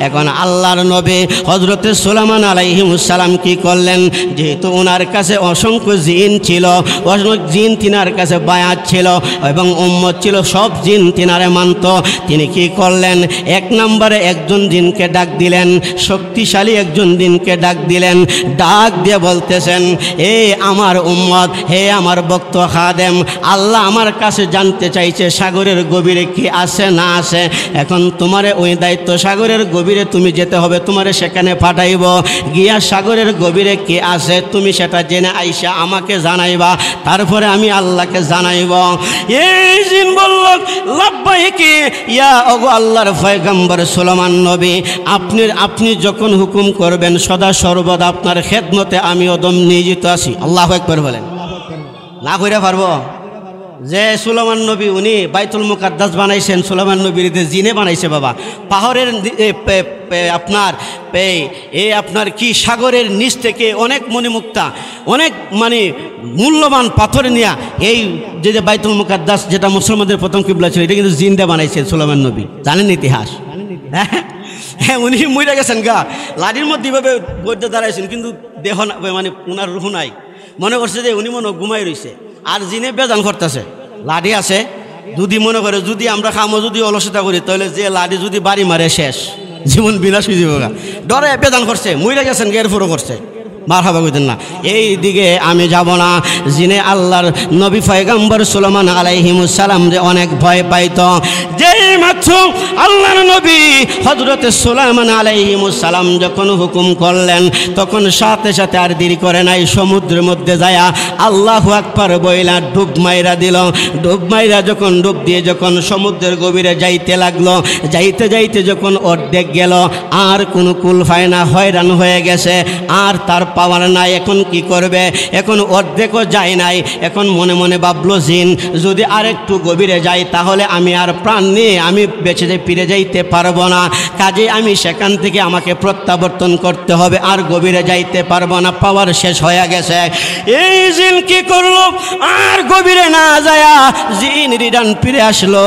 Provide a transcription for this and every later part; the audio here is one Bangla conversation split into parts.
এখন আল্লাহর নবী হযরতে সুলাইমান আলাইহিস সালাম কি করলেন, যেহেতু ওনার কাছে অসংখ্য জিন ছিল, অসংখ্য জিন তিনার কাছে বায়াত ছিল এবং উম্মত ছিল, সব জিন তিনারে মানত। তিনি কি করলেন, এক নম্বরে একজন জিনকে ডাক দিলেন, শক্তিশালী একজন জিনকে ডাক দিলেন, ডাক দিয়ে বলতেছেন, হে আমার উম্মত, হে আমার ভক্ত খাদেম, আল্লাহ আমার কাছে জানতে চাইছে সাগরের গভীরে কি আছে না আছে। এখন তোমারে ওই দায়িত্ব, সাগরের গভীরে তুমি যেতে হবে, তোমারে সেখানে পাঠাইব, গিয়া সাগরের গভীরে কি আছে তুমি সেটা জেনে আইসা আমাকে জানাইবা, তারপরে আমি আল্লাহকে জানাইব। এই জিন বলল, লাব্বাইকি ইয়া ওগো আল্লাহর পয়গম্বর সুলাইমান নবী, আপনি যখন হুকুম করবেন সদা সর্বদা আপনার খেদমতে আমি অদম নিয়োজিত আছি। আল্লাহু আকবার বলেন। না কইরা পারবো যে সুলাইমান নবী উনি বাইতুল মুকাদ্দাস বানাইছেন, সুলাইমান নবীর জিনে বানাইছে বাবা। পাহাড়ের আপনার কি সাগরের নিচ থেকে অনেক মণিমুক্তা, অনেক মানে মূল্যবান পাথর নিয়ে এই যে বাইতুল মুকাদ্দাস, যেটা মুসলমানদের প্রথম কিবলা ছিল, এটা কিন্তু জিনদা বানাইছে সুলাইমান নবী। জানেন ইতিহাস? হ্যাঁ, উনি মরে গেছেন গা, লাঠির মধ্যে এভাবে বইতে দাঁড়াইছেন, কিন্তু দেহ মানে ওনার রুহ নাই। মনে করছে যে উনি মনে ঘুমাই রয়েছে, আর জিনে বেজান করতেছে। লাঠি আছে, যদি মনে করে যদি আমরা খামো, যদি অলসতা করি, তাহলে যে লাঠি যদি বাড়ি মারে শেষ, জীবন বিনাশ হয়ে যাবে। ডরে বেদান করছে, মইরা গেছেন, এরপরও করছে। মারহাবা কইতেন না, এই দিকে আমি যাব না। জিনে আল্লাহর নবী পয়গম্বর সুলাইমান আলাইহিস সালাম যে অনেক ভয় পাইত। যেই মাত্র আল্লাহর নবী হযরতে সুলাইমান আলাইহিস সালাম যখন হুকুম করলেন, তখন সাথে সাথে আর দেরি করে নাই, সমুদ্রের মধ্যে যায়া আল্লাহু আকবার বইলা ডুব মাইরা দিল। ডুব মাইরা যখন ডুব দিয়ে যখন সমুদ্রের গভীরে যাইতে লাগলো, যাইতে যাইতে যখন অর্ধেক গেল, আর কোনো কুল পায় না, হয়রান হয়ে গেছে, আর তার পাওয়ার নাই। এখন কি করবে? এখন অর্ধেকও যায় নাই। এখন মনে মনে ভাবলো, জিন যদি আরেকটু গভীরে যাই তাহলে আমি আর প্রাণ নিয়ে আমি বেঁচে ফিরে যাইতে পারবো না, কাজে আমি সেখান থেকে আমাকে প্রত্যাবর্তন করতে হবে, আর গভীরে যাইতে পারবো না, পাওয়ার শেষ হয়ে গেছে। এই জিন কি করলো, আর গভীরে না যায়া জিন রিটার্ন ফিরে আসলো,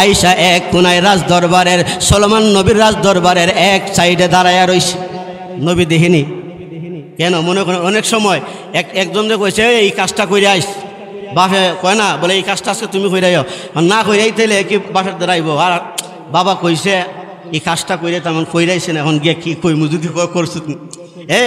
আইসা এক কোনায় রাজ দরবারের, সুলাইমান নবীর রাজ দরবারের এক সাইডে দাঁড়ায়া রইছে। নবী দেখিনি কেন? মনে করেন অনেক সময় একজন যে কইছে এই কাজটা করে আইস, বাপে কয় না, বলে এই কাজটা আজকে তুমি কইরাই, না কইরাই তাইলে কি বাপের দাঁড়াইব, আর বাবা কইছে এই কাজটা কইরে তেমন কইরাইছে না, এখন গিয়ে কি কইমু যদি করছো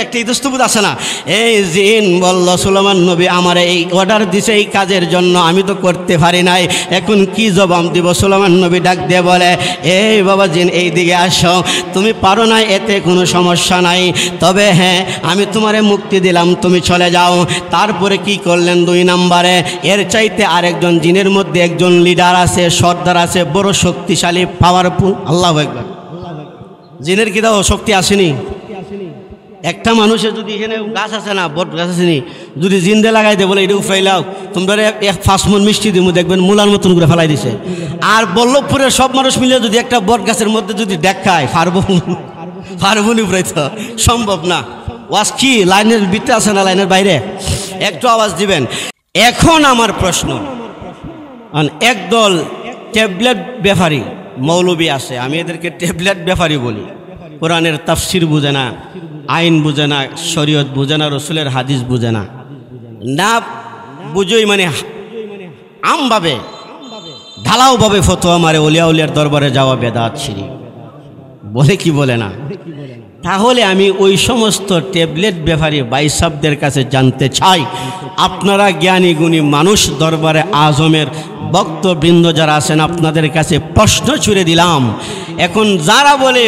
একটা ইতস্তবোধ আছে না। এই জিন বলল, সুলাইমান নবী আমার এই অর্ডার দিছে এই কাজের জন্য, আমি তো করতে পারি নাই, এখন কি জবাব দিব? সুলাইমান নবী ডাক দিয়ে বলে, এই বাবা জিন এই দিকে আসো, তুমি পারো না, এতে কোনো সমস্যা নাই, তবে হ্যাঁ আমি তোমারে মুক্তি দিলাম, তুমি চলে যাও। তারপরে কি করলেন? 2 নম্বরে এর চাইতে আরেকজন জিনের মধ্যে একজন লিডার আছে, সর্দার আছে, বড় শক্তিশালী, পাওয়ারফুল। আল্লাহু আকবার। জিনের কি দাও শক্তি আসেনি? একটা মানুষের যদি এখানে গাছ আছে না, বট গাছ আছে নি, যদি জিন্দে লাগাই দে, বলে এটা উফরাইলাও, তোমরা 1 মণ মিষ্টি দিব, দেখবেন মূলার মতন করে ফেলাই দিছে। আর বল্লভপুরের সব মানুষ মিলে যদি একটা বট গাছের মধ্যে যদি দেখায়, পারবো নি উফরাইতে? সম্ভব না। ওয়াজ কি লাইনের ভিতরে আছে না লাইনের বাইরে? একটু আওয়াজ দিবেন। এখন আমার প্রশ্ন, একদল ট্যাবলেট ব্যাপারী মৌলবী আছে, আমি এদেরকে ট্যাবলেট ব্যাপারী বলি, কোরআনের তাফসির বুঝে না, আইন বুঝে না, শরীয়ত বুঝে না, রসুলের হাদিস বুঝে না, না বুঝোই মানে আমভাবে ঢালাওভাবে ফতোয়া মারে, ওলিয়া উলিয়ার দরবারে যাওয়া বেদাত শিরিক বলে কি বলে না। তাহলে আমি ওই সমস্ত ট্যাবলেট ব্যাপারী বাইসাবদের কাছে জানতে চাই, আপনারা জ্ঞানী গুণী মানুষ, দরবারে আজমের ভক্তবৃন্দ যারা আছেন, আপনাদের কাছে প্রশ্ন ছুড়ে দিলাম, এখন যারা বলে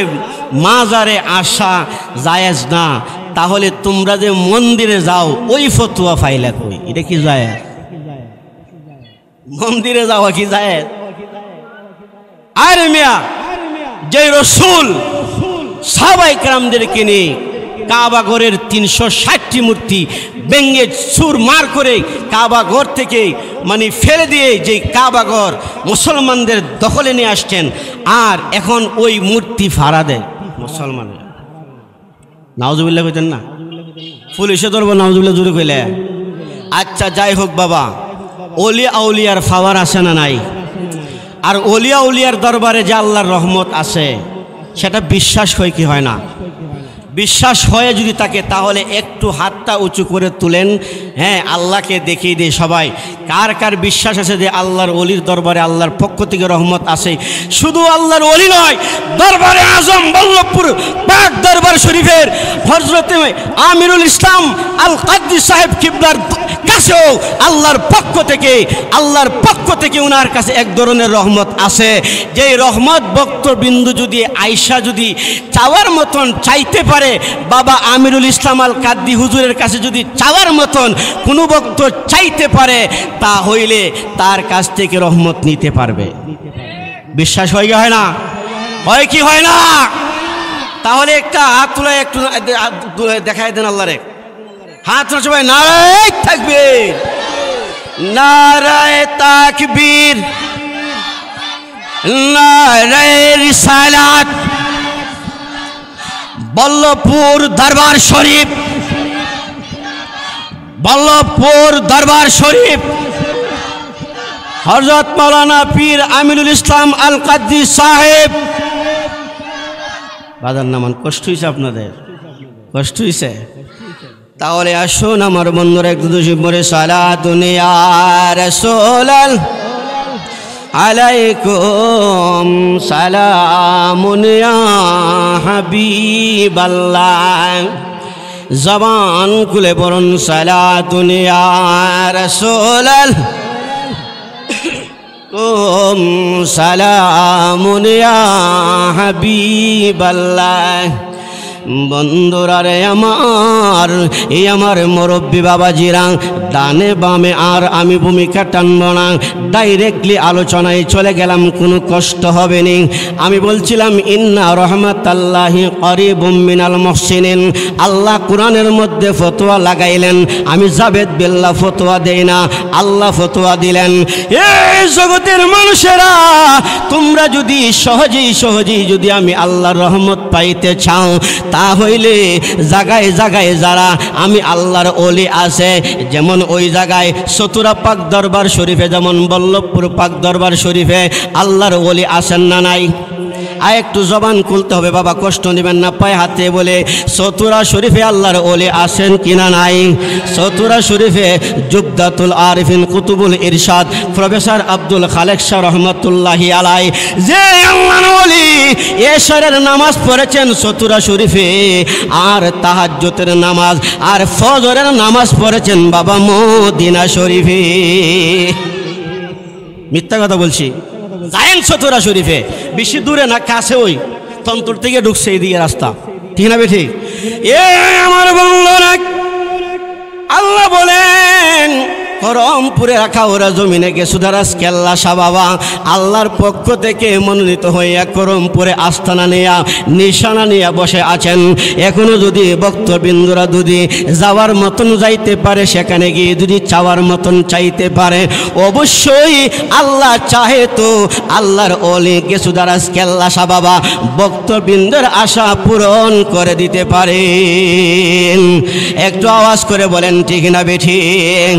মাজারে আসা জায়েজ না, তাহলে তোমরা যে মন্দিরে যাও ওই ফতোয়া ফাইলা কই? এটা কি জায়েজ? মন্দিরে যাওয়া কি জায়েজ? আরে মিয়া, যে রসুল সাহাবায়ে কেরামদেরকে নিয়ে কাবা ঘরের 360টি মূর্তি ভেঙে চুরমার করে কাবা ঘর থেকে মানে ফেলে দিয়ে যে কাবা ঘর মুসলমানদের দখলে নিয়ে আসছেন, আর এখন ওই মূর্তি ফাড়া দেয় মুসলমানের। নাউজুবিল্লাহ কইতেন না? পুলিশে ধরবো নাউজুবিল্লাহ জোরে কইলে। আচ্ছা যাই হোক বাবা, ওলিয়া আউলিয়ার পাওয়ার আছে না নাই? আর ওলিয়া উলিয়ার দরবারে যে আল্লাহর রহমত আছে, সেটা বিশ্বাস হয় কি হয় না? বিশ্বাস হয়ে যদি থাকে তাহলে একটু হাতটা উঁচু করে তুলেন, হ্যাঁ, আল্লাহকে দেখিয়ে দিয়ে সবাই কার কার বিশ্বাস আছে যে আল্লাহর ওলির দরবারে আল্লাহর পক্ষ থেকে রহমত আসে। শুধু আল্লাহর ওলি নয়, দরবারে আজম বল্লভপুর পাক দরবার শরীফের হযরত আমিরুল ইসলাম আল কাদ্দি সাহেব কিবলার কাছেও আল্লাহর পক্ষ থেকে ওনার কাছে এক ধরনের রহমত আছে। যেই রহমত ভক্তবৃন্দ যদি আয়সা যদি চাওয়ার মতন চাইতে পারে, বাবা আমিরুল ইসলাম আল কাদ্দি হুজুরের কাছে যদি চাওয়ার মতন কোনো ভক্ত চাইতে পারে, তা হইলে তার কাছ থেকে রহমত নিতে পারবে। বিশ্বাস হয় কি হয় না? হয় কি হয় না? তাহলে একটা হাত তুলে একটু দেখাই দেন আল্লাহরে। হাত তুলে সবাই নারায়ে তাকবীর, নারায়ে তাকবীর, নারায়ে রিসালাত। বল্লভপুর দরবার শরীফ, বল্লভপুর দরবার শরীফ হযরত মাওলানা পীর আমিনুল ইসলাম আল কাদ্দি সাহেব। বাজার নামান কষ্ট হয়েছে আপনাদের? কষ্ট হয়েছে? তাহলে আসুন আমার বন্ধুরা একটু দুশো পরে সালাতুন ইয়া রাসূলাল আলাইকুম সালামুন ইয়া হাবিবাল্লাহ। জবান খুলে পড়ুন সালাতুন ইয়া রাসূলাল সালামুন ইয়া হাবিবাল্লাহ। বন্ধুরা রে আমার, এই আমার মুরব্বী বাবাজিরা, ডানে বামে আর আমি ভূমিকা টানব না, ডাইরেক্টলি আলোচনায় চলে গেলাম, কোনো কষ্ট হবে না। আমি বলছিলাম ইন্না রহমাতাল্লাহি করিবুম মিনাল মুহসিনিন। আল্লাহ কোরআনের মধ্যে ফতোয়া লাগাইলেন, আমি জাবেদ বিল্লাহ ফতোয়া দেই না, আল্লাহ ফতোয়া দিলেন। এই জগতের মানুষেরা, তোমরা যদি সহজেই যদি আমি আল্লাহর রহমত পাইতে চাও, তা হইলে জায়গায় জায়গায় যারা আমি আল্লাহর ওলি আছে, যেমন ওই জায়গায় চতুরা পাক দরবার শরীফে, যেমন বল্লভপুর পাক দরবার শরীফে আল্লাহর ওলি আছেন না নাই? আর একটু জবান খুলতে হবে বাবা, কষ্ট নেবেন না, পায়ে হাতে বলে চতুরা শরীফে আল্লাহর ওলি আছেন কিনা নাই? চতুরা শরীফে জুবদাতুল আরিফিন কুতুবুল ইরশাদ প্রফেসর আব্দুল খালেক শাহ রহমতুল্লাহি আলাই, যে আল্লাহর ওলি এশারের নামাজ পড়েছেন চতুরা শরীফে, আর তাহাজ্জুদের নামাজ আর ফজরের নামাজ পড়েছেন বাবা মদিনা শরীফে। মিথ্যা কথা বলছি? যায়েন চতুরা শরীফে, বেশি দূরে না, কাছে, ওই তন্তর থেকে ঢুকছে এইদিকে রাস্তা, ঠিক না বেঠিক? এ আমার বন্ধুরা, আল্লাহ বলেন করমপুরে রাখা ওরা জমিনে গেসুদারাস কেল্লা শাহ বাবা আল্লাহর পক্ষ থেকে মনোনীত হইয়া করমপুরে আস্তানা নিয়া নিশানা নিয়ে বসে আছেন। এখনো যদি ভক্তবৃন্দরা যদি যাওয়ার মতন যাইতে পারে, সেখানে গিয়ে যদি চাওয়ার মতন চাইতে পারে, অবশ্যই আল্লাহ চাহে তো আল্লাহর ওলি গেসুদারাস কেল্লা শাহ বাবা ভক্তবৃন্দের আশা পূরণ করে দিতে পারেন। একটু আওয়াজ করে বলেন ঠিক না বেঠিক?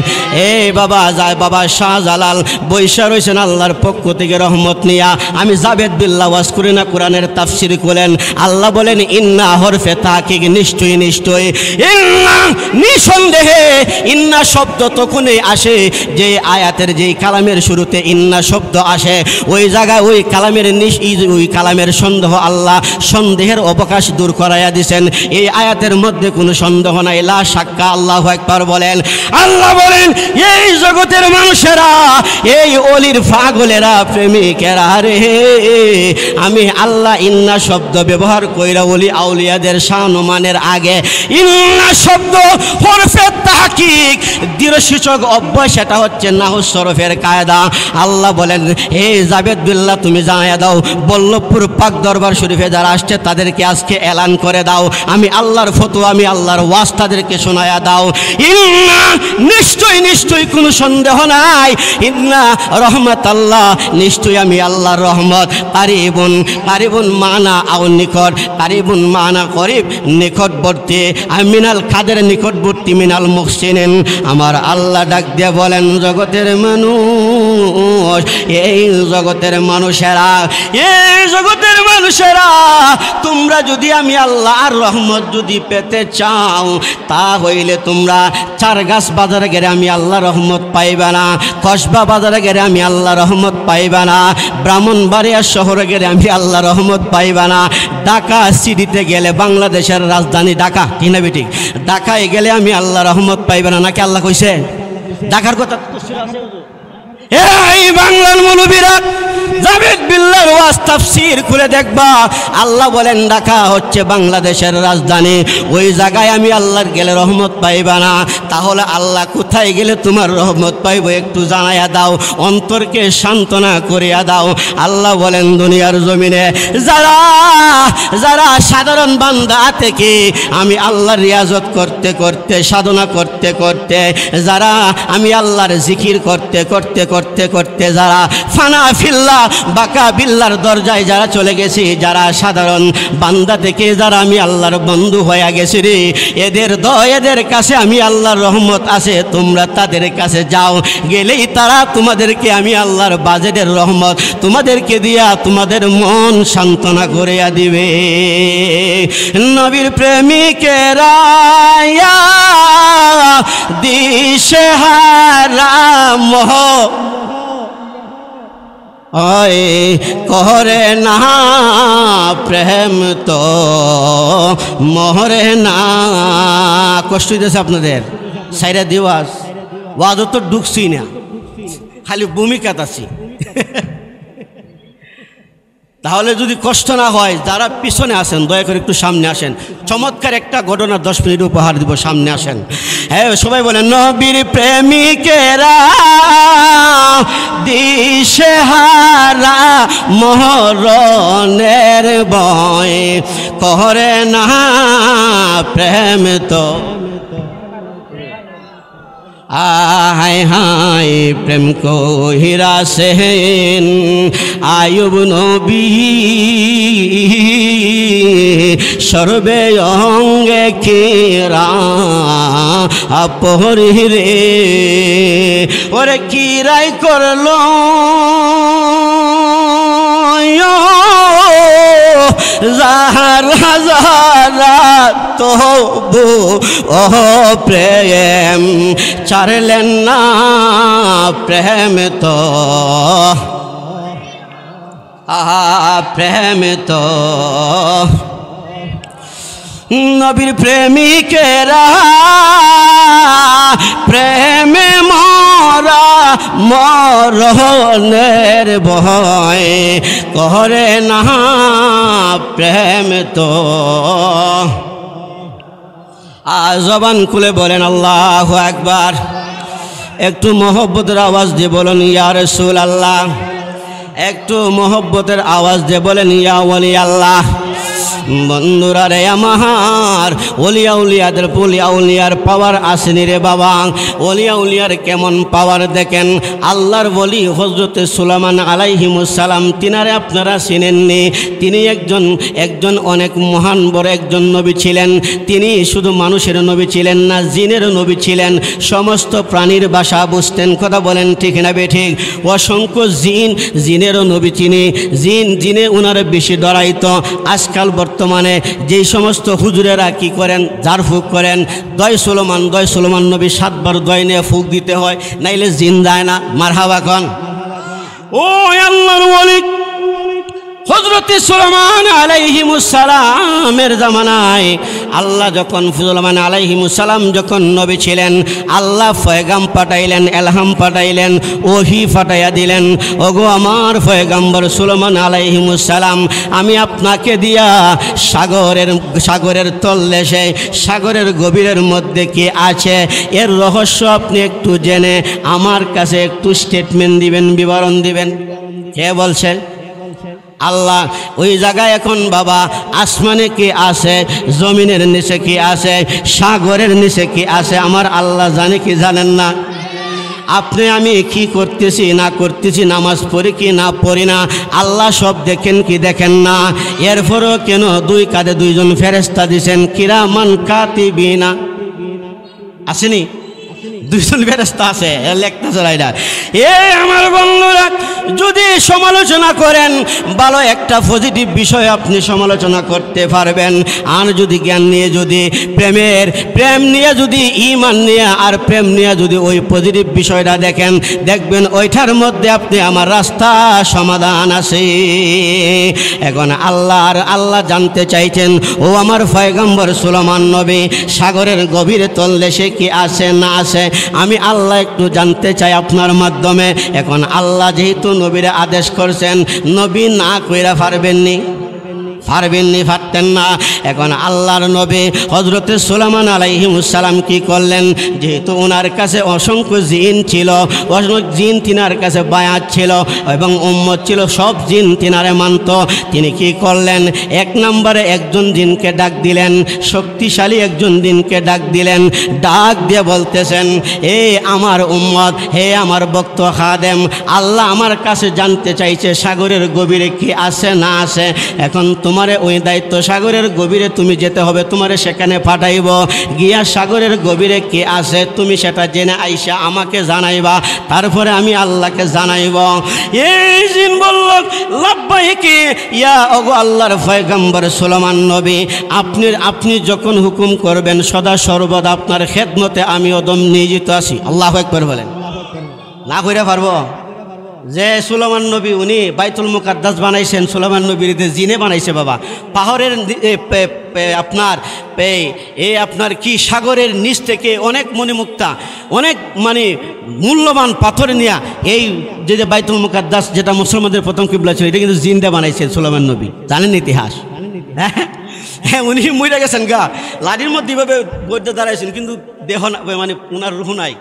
এই বাবা যায় বাবা শাহজালাল বৈশা রয়েছেন আল্লাহর পক্ষ থেকে রহমত নিয়া। আমি জাবেদ বিল্লাহ ওয়াজ করি না, কোরআনের তাফসির করেন। আল্লাহ বলেন ইন্না হরফে তাহকিক, নিশ্চয়ই নিশ্চয়ই, ইন্না নিঃসন্দেহে। ইন্না শব্দ তখনই আসে যে আয়াতের যেই কালামের শুরুতে ইন্না শব্দ আসে, ওই জায়গায় ওই কালামের ওই কালামের সন্দেহ আল্লাহ সন্দেহের অবকাশ দূর করাইয়া দিছেন। এই আয়াতের মধ্যে কোনো সন্দেহ নাই, লা শাক্কা। আল্লাহু আকবার বলেন। আল্লাহ বলেন এই জগতের মানুষেরা, এই অলির পাগলেরা, প্রেমিকেরা রে, আমি আল্লাহ ইন্না শব্দ ব্যবহার কইরা অলি আউলিয়াদের শানমানের আগে ইন্না শব্দ হরফে তাহকিক দৃঢ়সূচক অভ্যাস, সেটা হচ্ছে নাহু সরফের কায়দা। আল্লাহ বলেন হে জাবেদ বিল্লাহ, তুমি জানাইয়া দাও বল্লভপুর পাক দরবার শরীফে যারা আসছে তাদেরকে আজকে এলান করে দাও, আমি আল্লাহর ফতোয়া, আমি আল্লাহর ওয়াজ তাদেরকে শোনায়া দাও। ইন্না নিশ্চয় নিশ্চয়ই কোনো সন্দেহ নাই, ইন্না রহমাতাল্লাহ, নিশ্চয়ই আমি আল্লাহর রহমত কারিবুন মানা আও নিকট, কারিবুন মানা করিব নিকটবর্তী, মিনাল কাদের নিকটবর্তী, মিনাল মুহসিনিন। আমার আল্লাহ ডাক দিয়ে বলেন, জগতের মানুষ, এই জগতের মানুষেরা, তোমরা যদি আমি আল্লাহর রহমত যদি পেতে চাও, তা হইলে তোমরা চারগাছ বাজারে গেলে আমি আল্লাহ রহমত পাইবে না, কসবা বাজারে গেলে আমি আল্লাহ রহমত পাইবে না, ব্রাহ্মণবাড়িয়া শহরে গেলে আমি আল্লাহ রহমত পাইবে না, ঢাকা সিটিতে গেলে, বাংলাদেশের রাজধানী ঢাকা, কি না বেটি, ঢাকায় গেলে আমি আল্লাহ রহমত পাইবে না, নাকি আল্লাহ কইছে? ঢাকার কথা এই বাংলার মৌলবীরা জাবেদ বিল্লাহর ওয়াজ তাফসীর খুলে দেখবা, আল্লাহ বলেন ঢাকা হচ্ছে বাংলাদেশের রাজধানী, ওই জায়গায় আমি আল্লাহর গেলে রহমত পাইবা না। তাহলে আল্লাহ কোথায় গেলে তোমার রহমত পাইব একটু জানাইয়া দাও, অন্তরকে সান্ত্বনা করিয়া দাও। আল্লাহ বলেন, দুনিয়ার জমিনে যারা সাধারণ বান্দা থেকে আমি আল্লাহর রিয়াজত করতে করতে, সাধনা করতে করতে, যারা আমি আল্লাহর জিকির করতে করতে করতে করতে যারা ফানা ফিল্লাহ বাকা বিল্লার দরজায় যারা চলে গেছি, যারা সাধারণ বান্দা থেকে যারা আমি আল্লাহর বন্ধু হয়ে গেছি রে, এদের কাছে আমি আল্লাহর রহমত আছে, তোমরা তাদের কাছে যাও, গেলেই তারা তোমাদেরকে আমি আল্লাহর বাজেটের রহমত তোমাদেরকে দিয়া তোমাদের মন সান্ত্বনা করিয়া দিবে। নবীর প্রেমিকেরা দিশেহারা মোহ করে না, প্রেম তো মরে না। কষ্ট দিয়েছে আপনাদের সাইরা দিওয়াজ, ওয়াজ তো ঢুকছি না, খালি ভূমিকাত আছি। তাহলে যদি কষ্ট না হয়, যারা পিছনে আসেন দয়া করে একটু সামনে আসেন, চমৎকার একটা ঘটনা 10 মিনিট উপহার দিব, সামনে আসেন। হ্যাঁ সবাই বলেন, নবীর প্রেমিকেরা দিশেহারা মরণের ভয় করে না, প্রেম তো আয় হায় প্রেম কহিরা সেন আয়ুব নবী সর্বে অঙ্গে কিরা আপহরি রে, ওরে কিরাই করলো যাহারা যাহারা তবু ও প্রেম ছাড়লেন না, প্রেম তো প্রেম তো নবীর প্রেমিকেরা প্রেমে মরা মরণের ভয় করে না, প্রেম তো। জবান খুলে বলেন আল্লাহু আকবার, একটু মহব্বতের আওয়াজ দিয়ে বলেন ইয়া রাসূলুল্লাহ, একটু মহব্বতের আওয়াজ দিয়ে বলেন ইয়া ওলি আল্লাহ। বন্ধুরা রে আমার, ওলিয়া উলিয়াদের ওলিয়া উলিয়ার পাওয়ার আসেনি রে বাবা। ওলিয়া উলিয়ার কেমন পাওয়ার দেখেন। আল্লাহর ওলি হযরতে সুলাইমান আলাইহিমুস সালাম, তিনারে আপনারা চিনেননি। তিনি একজন অনেক মহান বড় একজন নবী ছিলেন। তিনি শুধু মানুষের নবী ছিলেন না, জিনেরও নবী ছিলেন। সমস্ত প্রাণীর ভাষা বুঝতেন। কথা বলেন ঠিক না বেঠিক? অসংখ্য জিনেরও নবী তিনি। জিনে ওনারা বেশি ডরাইত। আজকাল বর্তমানে যেই সমস্ত হুজুরেরা কি করেন, জার ফুক করেন, দয় সুলেমান নবী 7 বার দয় নিয়ে ফুক দিতে হয়, নাইলে জিন যায় না। মারহাবা কন। ও আল্লাহর ওলি হযরতে সুলাইমান আলাইহিমুস সালামের জামানায় আল্লাহ যখন সুলাইমান আলাইহিমুস সালাম যখন নবী ছিলেন, আল্লাহ পয়গাম পাঠাইলেন, এলহাম পাঠাইলেন, ওহি পাঠাইয়া দিলেন। ওগো আমার পয়গাম্বর সুলাইমান আলাইহিমুস সালাম, আমি আপনাকে দিয়া সাগরের তলদেশে, সাগরের গভীরের মধ্যে কি আছে এর রহস্য আপনি একটু জেনে আমার কাছে একটু স্টেটমেন্ট দিবেন, বিবরণ দিবেন। কে বলছে? আল্লাহ। ওই জায়গায় এখন বাবা আসমানে কি আছে, জমিনের নিচে কি আছে, সাগরের নিচে কি আছে, আমার আল্লাহ জানে কি জানেন না? আপনি আমি কি করতেছি না করতেছি, নামাজ পড়ি কি না পড়ি না, আল্লাহ সব দেখেন কি দেখেন না? এরপরও কেন দুই কাঁধে দুইজন ফেরেশতা দিছেন, কিরামান কাতিবিনা, আসেনি? দুইজন ফেরেশতা আছে, লেখতেছে রাইডার। আমার বন্ধুরা, যদি সমালোচনা করেন ভালো একটা পজিটিভ বিষয় আপনি সমালোচনা করতে পারবেন। আর যদি জ্ঞান নিয়ে, যদি প্রেম নিয়ে, যদি ঈমান নিয়ে আর প্রেম নিয়ে যদি ওই পজিটিভ বিষয়টা দেখেন, দেখবেন ওইটার মধ্যে আপনি আমার রাস্তা সমাধান আছে। এখন আল্লাহ জানতে চাইছেন, ও আমার পয়গম্বর সুলাইমান নবী সাগরের গভীরে তলদেশে কি আছে না আছে, আমি আল্লাহ একটু জানতে চাই আপনার মাধ্যমে। এখন আল্লাহ যেহেতু নবীরে আদেশ করছেন, নবী না কইরা পারবেননি, পারতেন না। এখন আল্লাহর নবী হযরতে সুলাইমান আলাইহিস সালাম কি করলেন, যেহেতু ওনার কাছে অসংখ্য জিন ছিল, অসংখ্য জিন তিনার কাছে বায়াত ছিল এবং উম্মত ছিল, সব জিন তিনারে মানত। তিনি কি করলেন, এক নম্বরে একজন জিনকে ডাক দিলেন, শক্তিশালী একজন জিনকে ডাক দিলেন, ডাক দিয়ে বলতেছেন, হে আমার উম্মত, হে আমার ভক্ত খাদেম, আল্লাহ আমার কাছে জানতে চাইছে সাগরের গভীরে কি আছে না আছে। এখন তোমারে ওই দায়িত্ব, সাগরের গভীরে তুমি যেতে হবে, তোমারে সেখানে পাঠাইব, গিয়া সাগরের গভীরে কে আছে তুমি সেটা জেনে আইসা আমাকে জানাইবা, তারপরে আমি আল্লাহকে জানাইব। এই জিন বলল, লাব্বাইকি ইয়া ওগো আল্লাহর পয়গম্বর সুলাইমান নবী, আপনি যখন হুকুম করবেন সদা সর্বদা আপনার খেদমতে আমি ওদম নিয়োজিত আছি। আল্লাহু আকবার বলেন। না কইরা পারবো যে সুলাইমান নবী উনি বাইতুল মুকাদ্দাস বানাইছেন, সুলাইমান নবীর জিনে বানাইছে বাবা। পাহাড়ের আপনার কি সাগরের নিচ থেকে অনেক মণিমুক্তা, অনেক মূল্যবান পাথর নিয়ে এই যে বাইতুল মুকাদ্দাস, যেটা মুসলমানদের প্রথম কিবলা ছিল, এটা কিন্তু জিন্দা বানাইছেন সুলাইমান নবী। জানেন ইতিহাস? হ্যাঁ, উনি মরে গেছেন গা, লাঠির মধ্যে এভাবে বইতে দাঁড়াইছেন, কিন্তু দেহ উনার রুহ নাই।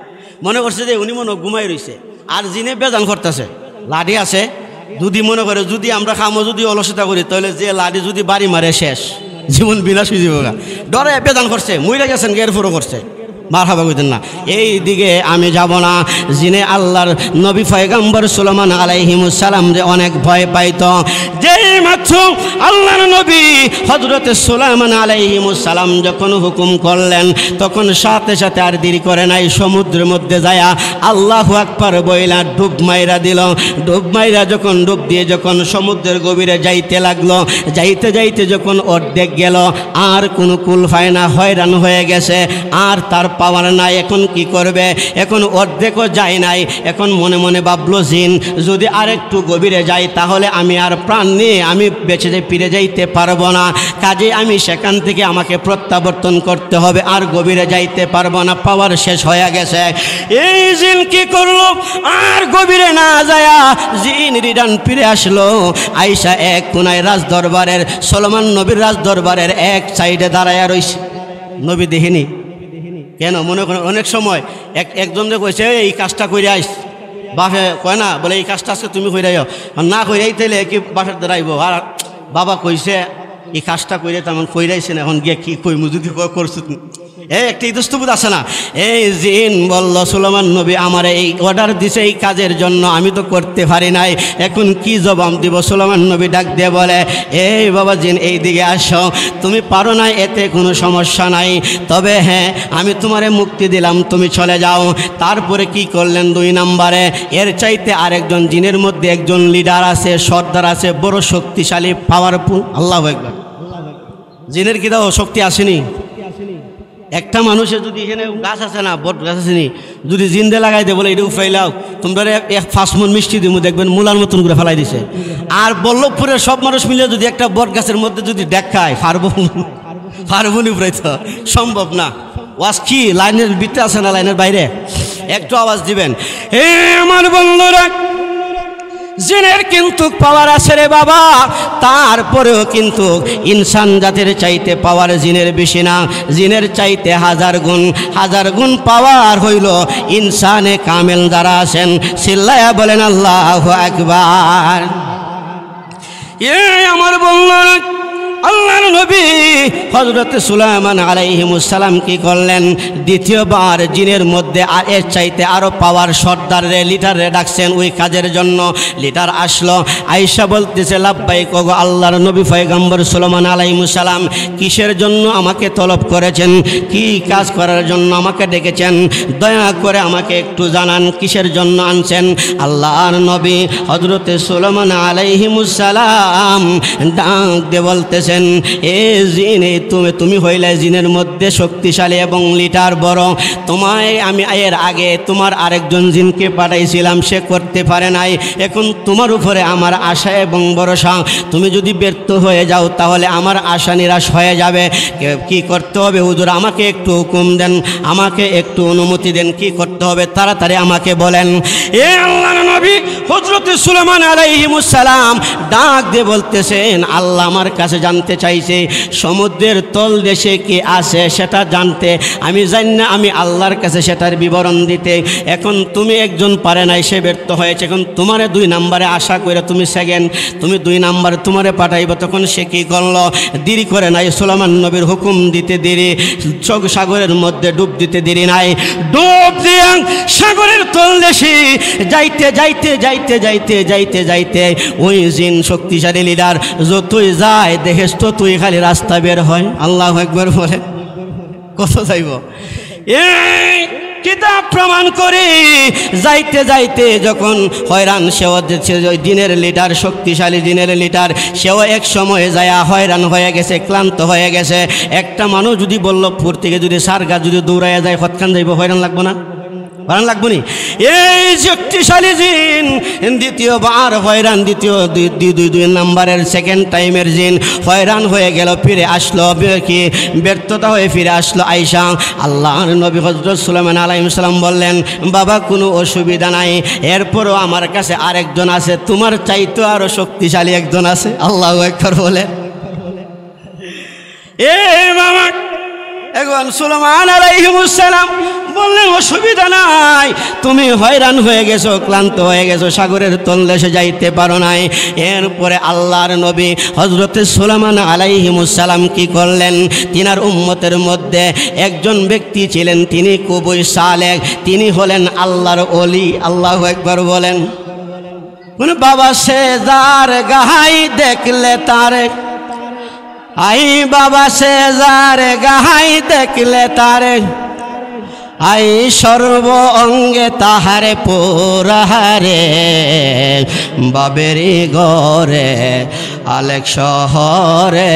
মনে করছে যে উনি ঘুমাই রয়েছে, আর জিনে বেজান করতেছে, লাঠি আছে। যদি মনে করে যদি আমরা খামো, যদি অলসতা করি, তাহলে যে লাঠি যদি বাড়ি মারে শেষ, জীবন বিলাস হয়ে যাবে। ডরে বেজান করছে, মরে গেছেন, এরপরও করছে। মারহাবা কইতেন না, এই দিকে আমি যাব না। জিনে আল্লাহর নবী পয়গম্বর সুলাইমান আলাইহিস সালাম যে অনেক ভয় পাইত, যেই মাত্র আল্লাহর নবী হযরতে সুলাইমান আলাইহিস সালাম যখন হুকুম করলেন, তখন সাথে সাথে আর দেরি করে নাই, সমুদ্রের মধ্যে যায়া আল্লাহু আকবার বইলা ডুব মাইরা দিল। ডুব মাইরা যখন ডুব দিয়ে যখন সমুদ্রের গভীরে যাইতে লাগলো, যাইতে যাইতে যখন অর্ধেক গেল, আর কোনো কুল পায় না, হয়রান হয়ে গেছে, আর তার পাওয়ার নাই। এখন কি করবে? এখন অর্ধেকও যায় নাই। এখন মনে মনে ভাবলো, জিন যদি আরেকটু গভীরে যাই তাহলে আমি আর প্রাণ নিয়ে আমি বেঁচে ফিরে যাইতে পারবো না, কাজে আমি সেখান থেকে আমাকে প্রত্যাবর্তন করতে হবে, আর গভীরে যাইতে পারবো না, পাওয়ার শেষ হয়ে গেছে। এই জিন কি করলো, আর গভীরে না যায়া জিন রিটার্ন ফিরে আসলো, আইসা এক কোনায় রাজদরবারের, সুলাইমান নবীর রাজদরবারের এক সাইডে দাঁড়ায়া রইছে। নবী দেখিনি কেন? মনে করেন অনেক সময় একজন যে কইছে এই কাজটা করে আইস, বাপে কয় না, বলে এই কাজটা আজকে তুমি করে আইও, না করে এই তাইলে কি বাপের দাঁড়াইব, আর বাবা কইছে এই কাজটা করে তেমন কইরাইছেন, এখন গিয়ে কি কইমু যদি করছো। একটা ইতস্তবোধ আছে না? এই জিন বলল, সুলাইমান নবী আমার এই অর্ডার দিছে এই কাজের জন্য, আমি তো করতে পারি নাই, এখন কি জবাব দিব? সুলাইমান নবী ডাক দিয়ে বলে, এই বাবা জিন এই দিকে আসো, তুমি পারো না, এতে কোনো সমস্যা নাই, তবে হ্যাঁ আমি তোমারে মুক্তি দিলাম, তুমি চলে যাও। তারপরে কি করলেন? 2 নম্বরে এর চাইতে আরেকজন জিনের মধ্যে একজন লিডার আছে, সর্দার আছে, বড় শক্তিশালী, পাওয়ারফুল। আল্লাহু আকবার। জিনের কি দাও শক্তি আসেনি? একটা মানুষের যদি এখানে গাছ আছে না, বট গাছ আছে নি, যদি জিন্দে লাগাই দে, বলে এটা উফাইলাও, তোমরা 5 মণ মিষ্টি দিব, দেখবেন মূলার মতন করে ফেলাই দিছে। আর বল্লভপুরের সব মানুষ মিলে যদি একটা বট গাছের মধ্যে যদি দেখায়, পারবো নি উফরাইতে? সম্ভব না। ওয়াজ কি লাইনের ভিতরে আছে না লাইনের বাইরে? একটু আওয়াজ দিবেন। আমার বন্ধুরা, জিনের কিন্তু পাওয়ার আছে রে বাবা, তারপরেও কিন্তু ইনসান জাতির চাইতে পাওয়ার জিনের বেশি না, জিনের চাইতে 1000 গুণ পাওয়ার হইল ইনসানে কামেল যারা আছেন। চিল্লায়া বলেন আল্লাহু আকবার। আমার বন্ধুরা, আল্লাহর নবী হযরত সুলাইমান আলাইহিস সালাম কি করলেন, দ্বিতীয়বার জিনের মধ্যে এর চাইতে আরো পাওয়ার সর্দারে লিডারে ডাকছেন ওই কাজের জন্য। লিডার আসলো, আয়েশা বলতেছে লাব্বাইক ওগো আল্লাহর নবী পয়গম্বর সুলাইমান আলাইহিস সালাম, কিসের জন্য আমাকে তলব করেছেন, কি কাজ করার জন্য আমাকে ডেকেছেন, দয়া করে আমাকে একটু জানান, কিসের জন্য আনছেন? আল্লাহর নবী হযরত সুলাইমান আলাইহিস সালাম ডাক দিয়ে বলতেছেন, এ জিন, তুমি হইলে জিনের মধ্যে শক্তিশালী এবং লিডার বড়। তোমায় আমি এর আগে তোমার আরেকজন জিনকে পাঠাইছিলাম, সে করতে পারে নাই। এখন তোমার উপরে আমার আশা এবং ভরসা। তুমি যদি ব্যর্থ হয়ে যাও তাহলে আমার আশা নিরাশ হয়ে যাবে। কি করতে হবে হুজুর, আমাকে একটু হুকুম দেন, আমাকে একটু অনুমতি দেন, কি করতে হবে তাড়াতাড়ি আমাকে বলেন। এ আল্লাহর নবী হযরত সুলাইমান আলাইহিস সালাম ডাক দিয়ে বলতেছেন, আল্লাহ আমার কাছে জানতে চাইছে সমুদ্রের তল দেশে কি আছে সেটা জানতে, আমি জানি না, আমি আল্লাহর কাছে সেটার বিবরণ দিতে। এখন তুমি একজন পারে নাই, সে ব্যর্থ হয়েছে, এখন তোমারে 2 নম্বরে আশা করে তুমি সেকেন্ড, তুমি 2 নম্বরে তোমারে পাঠাইব। তখন সে কি করলো, দেরি করে নাই, সুলাইমান নবীর হুকুম দিতে দেরি, সাগরের মধ্যে ডুব দিতে দেরি নাই, ডুব দিয়ে সাগরের তল দেশে যাইতে যাইতে যাইতে যাইতে যাইতে যাইতে ওই জিন শক্তিশালী লিডার যতই যায় দেখিস তো তুই খালি রাস্তা বের হয়। আল্লাহু আকবার বলে কত যাইব। এই কিতাব প্রমাণ করে যাইতে যাইতে যখন হয়রান, সেও দিনের লিডার, শক্তিশালী দিনের লিডার, সেও এক সময় যায় হয়রান হয়ে গেছে, ক্লান্ত হয়ে গেছে। একটা মানুষ যদি বলল পুর থেকে যদি সারগা যদি দৌড়াইয়া যায় হতখান যাইব, হয়রান লাগবো না? হয়রান লাগবো নি? এই শক্তিশালী জিন দ্বিতীয়বার হয়রান, দুই নম্বরের সেকেন্ড টাইমের জিন হয়রান হয়ে গেল, ফিরে আসলো, কি ব্যর্থতা হয়ে ফিরে আসলো আয়েশা। আল্লাহর নবী হযরত সুলাইমান আলাইহিস সালাম বললেন, বাবা কোনো অসুবিধা নাই, এরপরও আমার কাছে আরেকজন আছে, তোমার চাইতে আরো শক্তিশালী একজন আছে। আল্লাহু আকবার বলে। এ বাবা, এখন সুলাইমান আলাইহিস সালাম বললেন, অসুবিধা নাই, তুমি হয়রান হয়ে গেছো, ক্লান্ত হয়ে গেছো, সাগরের তলদেশে যাইতে পারো নাই। এরপরে আল্লাহর নবী হযরত সুলাইমান আলাইহিস সালাম কি করলেন, তিনার উম্মতের মধ্যে একজন ব্যক্তি ছিলেন, তিনি খুবই সালেহ, তিনি হলেন আল্লাহর ওলি। আল্লাহু আকবার বলেন। বাবা সে যার গাহাই দেখলে তারে, আই বাবা সে যার গাহাই দেখলে তারে, আই সর্ব অঙ্গে তাহারে পোরাহারে, বাবেরি গরে আলেক শহরে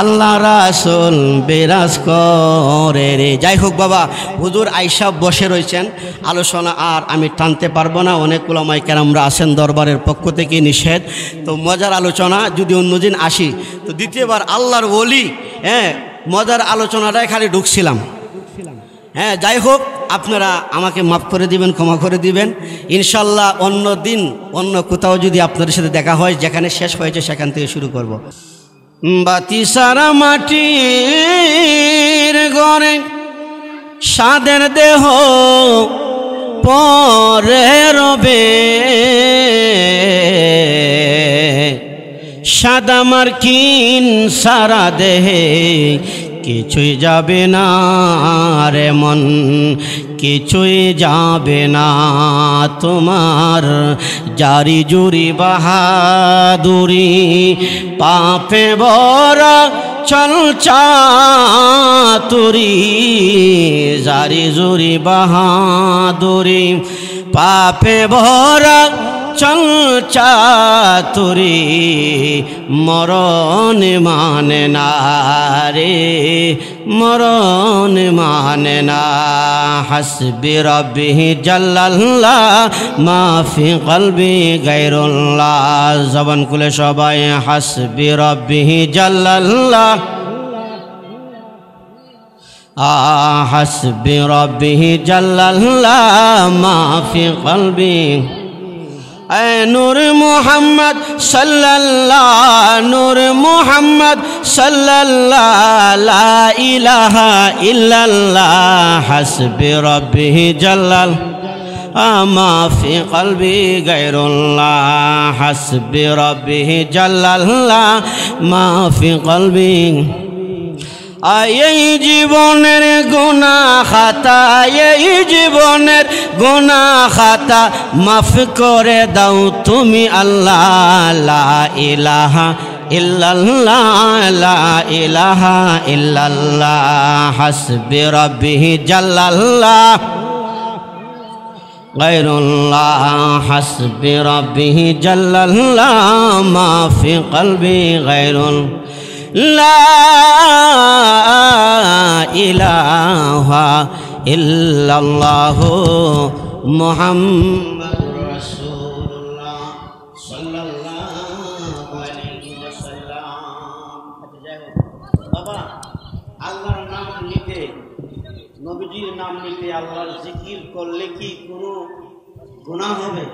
আল্লাহ রাসূল বিরাজ করে রে। যাই হোক বাবা, হুজুর আয়েশা বসে রয়েছেন, আলোচনা আর আমি টানতে পারবো না, অনেক উলামায়ে কেরামরা আছেন, দরবারের পক্ষ থেকে নিষেধ। তো মজার আলোচনা যদি অন্যদিন আসি, তো দ্বিতীয়বার আল্লাহর ওলি, মজার আলোচনাটাই খালি ঢুকছিলাম। যাই হোক, আপনারা আমাকে মাফ করে দিবেন, ক্ষমা করে দিবেন। ইনশাল্লাহ অন্য দিন অন্য কোথাও যদি আপনাদের সাথে দেখা হয়, যেখানে শেষ হয়েছে সেখান থেকে শুরু করব। বাতি সারা মাটির ঘরে সাদের দেহ পরে রবে, সাদা মার্কিন সারা দেহে কিছুই যাবে না রে মন, কিছুই যাবে না তোমার জারি জুরি বাহাদুরি, পাপে ভরা চল চাতুরি, জারি জুরি বাহাদুরি, পাপে ভরা চল চাতুরি, মরণ মানে না রে, মরণ মানে না। হাসবি রাব্বি জাল্লাল্লাহ মাফি কলবি গায়রুল্লাহ। জবান খুলে সবাই হাসবি রাব্বি জাল্লাল্লাহ, হাসবি রাব্বি জাল্লাল্লাহ মাফি কলবি। নূর মুহাম্মদ সাল্লাল্লাহ, নূর মুহাম্মদ সাল্লাল্লাহ, লা ইলাহা ইল্লাল্লাহ, হাসবি রাব্বি জাল্লাল, ما في قلبي غير الله حسبي ربي جل الله ما في قلبي এই জীবনের গুনাহ খাতা এই জীবনের গুনাহ খাতা মাফ করে দাও তুমি আল্লাহ লা ইলাহা ইল্লাল্লাহ লা ইলাহা ইল্লাল্লাহ হাসবি রাব্বি জাল্লাল্লাহ গায়রুল্লাহ হাসবি রাব্বি জাল্লাল্লাহ মা ফি কলবি গায়রুল লা ইলাহা ইল্লাল্লাহ মুহাম্মাদুর রাসূলুল্লাহ সাল্লাল্লাহু আলাইহি ওয়াসাল্লাম। বাবা, আল্লাহর নাম নিতে, নবীজির নাম নিতে, আল্লাহর জিকির করলে কি কোনো গুনাহ হবে?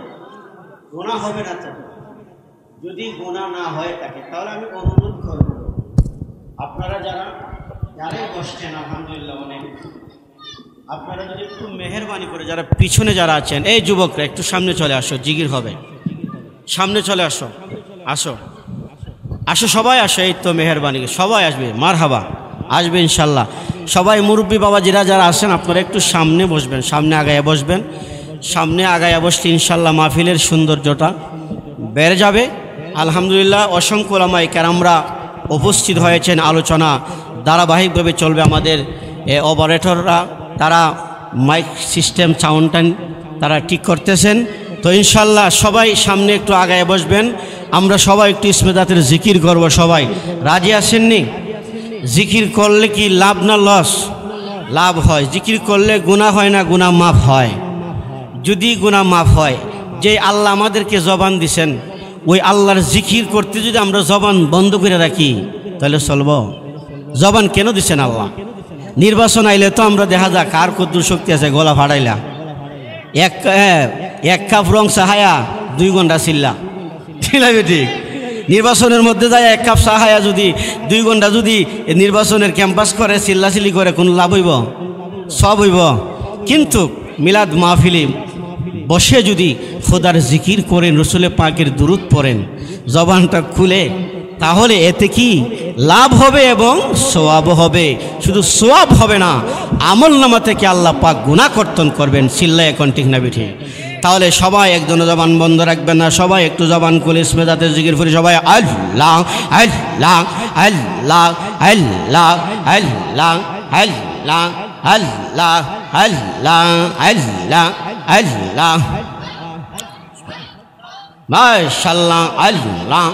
গুনাহ হবে না। তো যদি গুনাহ না হয় থাকে তাহলে আমি অনুরোধ করব, আপনারা যারাই বসছেন আলহামদুলিল্লাহ অনেক, আপনারা যদি একটু মেহেরবানি করে যারা পিছনে যারা আছেন, এই যুবকরা একটু সামনে চলে আসো, জিকির হবে, সামনে চলে আসো, আসো আসো সবাই আসো। এই তো মেহেরবানি, সবাই আসবে, মারহাবা, আসবে ইনশাল্লাহ সবাই। মুরব্বী বাবাজিরা যারা আসেন আপনারা একটু সামনে বসবেন, সামনে আগায় বসবেন। সামনে আগায় বসলে ইনশাল্লাহ মাহফিলের সৌন্দর্যটা বেড়ে যাবে। আলহামদুলিল্লাহ অসংখ্য ওলামায়ে কেরামরা উপস্থিত হয়েছেন। আলোচনা ধারাবাহিকভাবে চলবে। আমাদের অপারেটররা তারা মাইক সিস্টেম সাউন্ডটা তারা ঠিক করতেছেন। তো ইনশাল্লাহ সবাই সামনে একটু আগায় বসবেন। আমরা সবাই একটু ইসমেদাতের জিকির করব। সবাই রাজি আছেননি? জিকির করলে কি লাভ না লস? লাভ হয়। জিকির করলে গুনাহ হয় না, গুনাহ মাফ হয়। যদি গুনাহ মাফ হয়, যে আল্লাহ আমাদেরকে জবান দিছেন, ওই আল্লাহর জিকির করতে যদি আমরা জবান বন্ধ করে রাখি তাহলে চলব? জবান কেন দিছেন আল্লাহ? নির্বাচন আইলে তো আমরা দেখা যাক কার কদ্দুর শক্তি আছে, গলা ফাড়াইলা এক কাপ রং চাহায়া 2 ঘন্টা চিল্লা, ঠিক আছে? ঠিক। নির্বাচনের মধ্যে যায় এক কাপ চাহায়া যদি 2 ঘন্টা যদি নির্বাচনের ক্যাম্পাস করে চিল্লাচিল্লি করে, কোন লাভ হইব? সব হইব। কিন্তু মিলাদ মাহফিলে বসে যদি খোদার জিকির করেন, রসুলে পাকের দুরূদ পড়েন, জবানটা খুলে, তাহলে এতে কি লাভ হবে এবং সওয়াব হবে। শুধু সওয়াব হবে না, আমল নামা থেকে আল্লাহ পাক গুনাহ কর্তন করবেন। চিল্লায় এখন ঠিক না বিঠি? তাহলে সবাই একজন জবান বন্ধ রাখবেন না, সবাই একটু জবান খুলে ইসমেদাতের জিকির করে সবাই আল্লাহ আল্লাহ আল্লাহ আল্লাহ আল্লাহ আল্লাহ আল্লাহ আল্লাহ আল্লাহ আল্লাহ মাশাআল্লাহ আল্লাহ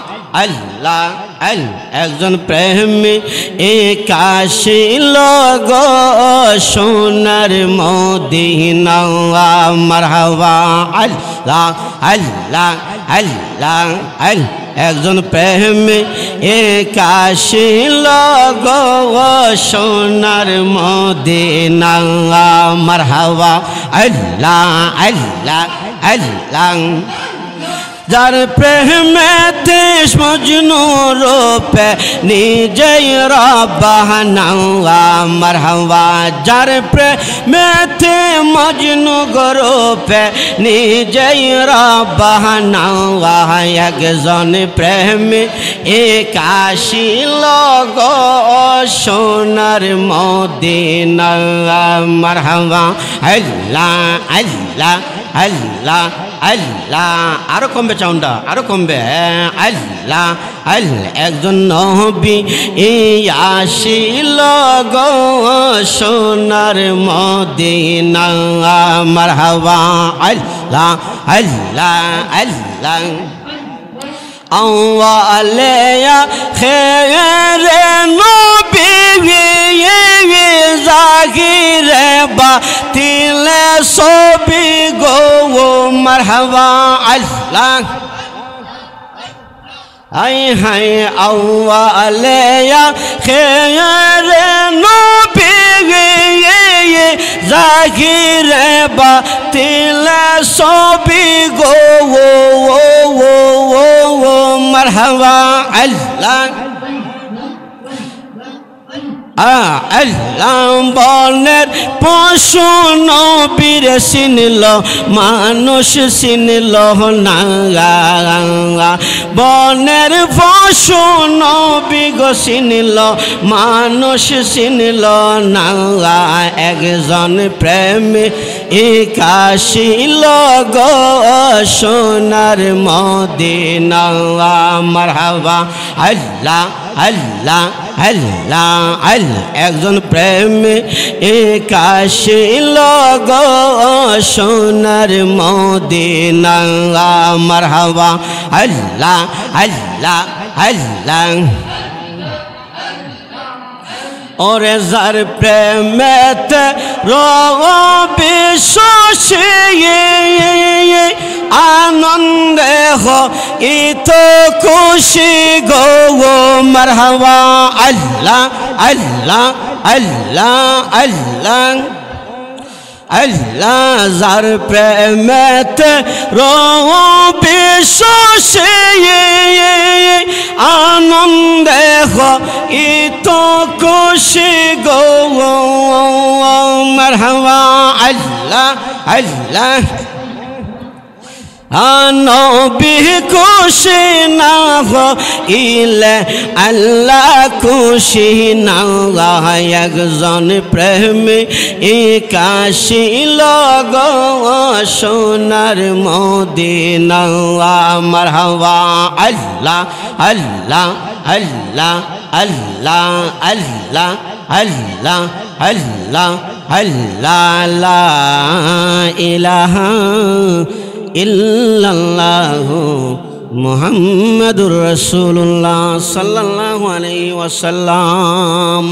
আল্লাহ আল্লাহ। একজন প্রেমী একাশিল গো সোনার মদিনা, মারহাবা আল্লাহ আল্লাহ আল্লাহ আল্লাহ। একজন প্রেমী একাশিল গো সোনার মদিনা, মারহাবা আল্লাহ আল্লাহ আল্লাহ। যার প্রেমেতে মজনু রূপে নিজেই রব্বানা, মারহাবা। যার প্রেমেতে মজনু রূপে নিজেই রব্বানা, একজন প্রেমী একাশিল গো সোনার মদিনা, মারহাবা আল্লাহ আল্লাহ আল্লাহ আল্লাহ। আরো কমবে চাউন্ডা, আরো কমবে। আল্লাহ আল্লাহ। একজন নবী আসিল গো সোনার মদিনা, মারহাবা আল্লাহ আল্লাহ আল্লাহ। আওয়ালিয়া খেরে নবী জাগিরে বাতিলে সবি গো, মারহাবা আল্লাহ। আই হাই আওয়ালিয়া খেরে নবী জাগিরে বাতিলে সবি গো, মারহাবা আল্লাহ আল্লাহ বনের পশু নবীর চিনল মানুষ চিনল না বনের পশু নবী গো চিনল মানুষ চিনল না একজন প্রেমী কাশিল গো সোনার মদিনা মারহাবা আল্লাহ আল্লাহ আল্লাহ আল্লাহ একজন প্রেমী কাশিল গো সোনার মদিনা মারহাবা আল্লাহ আল্লাহ আল্লাহ ওরে যার প্রেমেতে রবি শশী আনন্দে ইত খুশি গো মারহাবা আল্লাহ আল্লাহ আল্লাহ আল্লাহ আল্লাহ যার প্রেমেতে রবি শশী আনন্দে ইত খুশি গো মারহাবা আল্লাহ আল্লাহ নবী খুশি না হইলে আল্লাহ খুশি না একজন প্রেমী কাশিল গো সোনার মদিনা মারহাবা আল্লাহ আল্লাহ আল্লাহ আল্লাহ আল্লাহ আল্লাহ আল্লাহ আল্লাহ লা ইলাহা ইল্লাল্লাহু মুহাম্মাদুর রাসূলুল্লাহ সাল্লাল্লাহু আলাইহি ওয়াসাল্লাম।